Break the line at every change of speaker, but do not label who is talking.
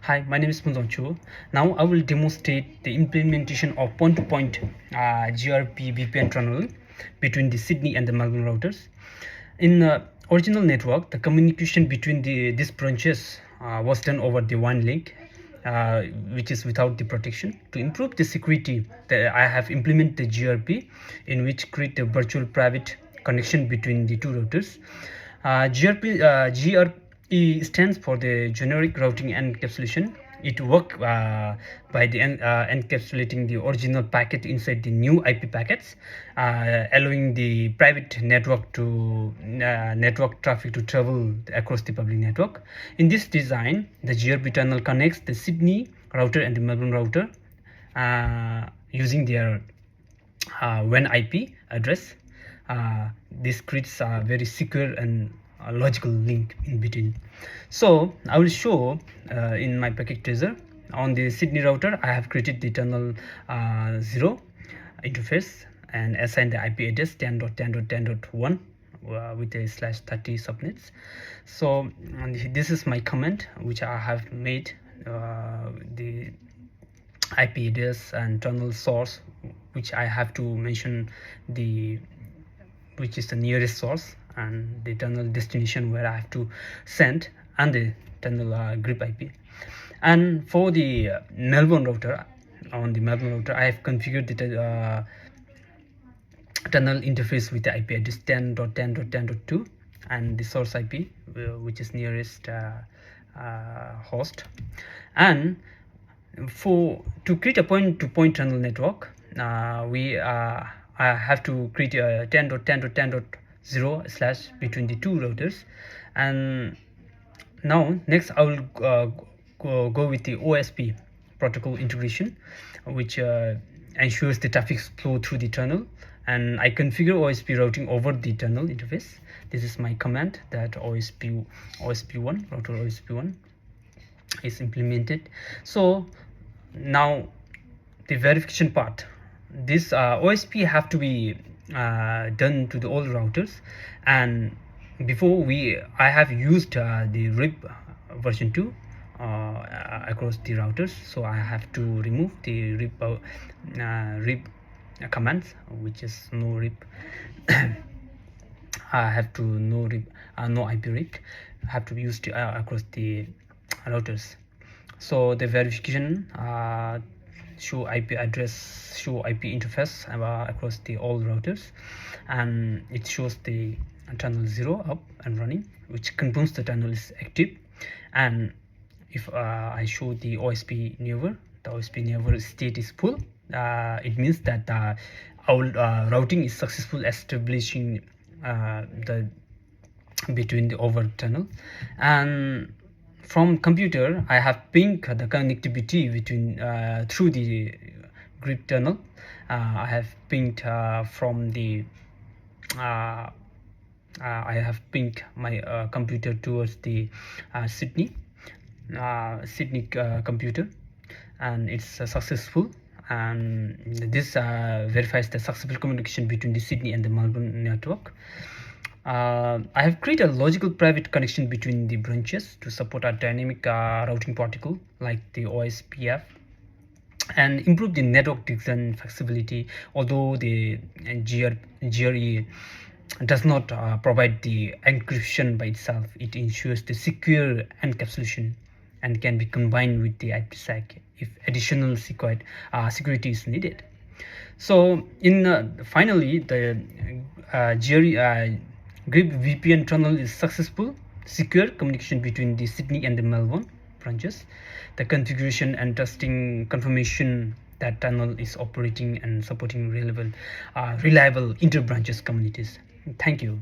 Hi, my name is Munzonchu. Now I will demonstrate the implementation of point-to-point GRE VPN tunnel between the Sydney and the Melbourne routers. In the original network, the communication between these branches was done over the one link, which is without the protection. To improve the security, I have implemented the GRP, in which create a virtual private connection between the two routers. GRE stands for the generic routing encapsulation. It works by the encapsulating the original packet inside the new IP packets, allowing the private network to network traffic to travel across the public network. In this design, the GRP tunnel connects the Sydney router and the Melbourne router using their WAN IP address. This creates a very secure and a logical link in between. So I will show in my packet tracer. On the Sydney router, I have created the tunnel 0 interface and assigned the IP address 10.10.10.1 with a /30 subnets. So this is my comment which I have made. The IP address and tunnel source, which I have to mention which is the nearest source, and the tunnel destination where I have to send, and the tunnel group IP. And for the Melbourne router, on the Melbourne router, I have configured the tunnel interface with the IP address 10.10.10.2 and the source IP, which is nearest host. And to create a point-to-point tunnel network, I have to create a 10.10.10.0/ between the two routers. And now next I will go with the OSP protocol integration, which ensures the traffic flow through the tunnel, and I configure OSP routing over the tunnel interface. This is my command that OSP1 router OSP1 is implemented. So now the verification part. This OSP have to be done to the all routers, and before I have used the RIP version 2 across the routers, so I have to remove the RIP commands, which is no RIP. I have to no IP RIP have to be used across the routers. So the verification show IP address, show IP interface across the all routers, and it shows the tunnel 0 up and running, which confirms the tunnel is active. And if I show the OSP never, the OSP never state is full, it means that our routing is successful, establishing the between the over tunnel. And from computer, I have pinged the connectivity between through the grid tunnel. I have pinged from the I have pinged my computer towards the Sydney computer, and it's successful. And this verifies the successful communication between the Sydney and the Melbourne network. I have created a logical private connection between the branches to support a dynamic routing protocol like the OSPF, and improve the network design flexibility. Although the GRE does not provide the encryption by itself, it ensures the secure encapsulation and can be combined with the IPsec if additional security is needed. So finally, the GRE VPN tunnel is successful, secure communication between the Sydney and the Melbourne branches. The configuration and testing confirmation that tunnel is operating and supporting reliable inter-branches communities. Thank you.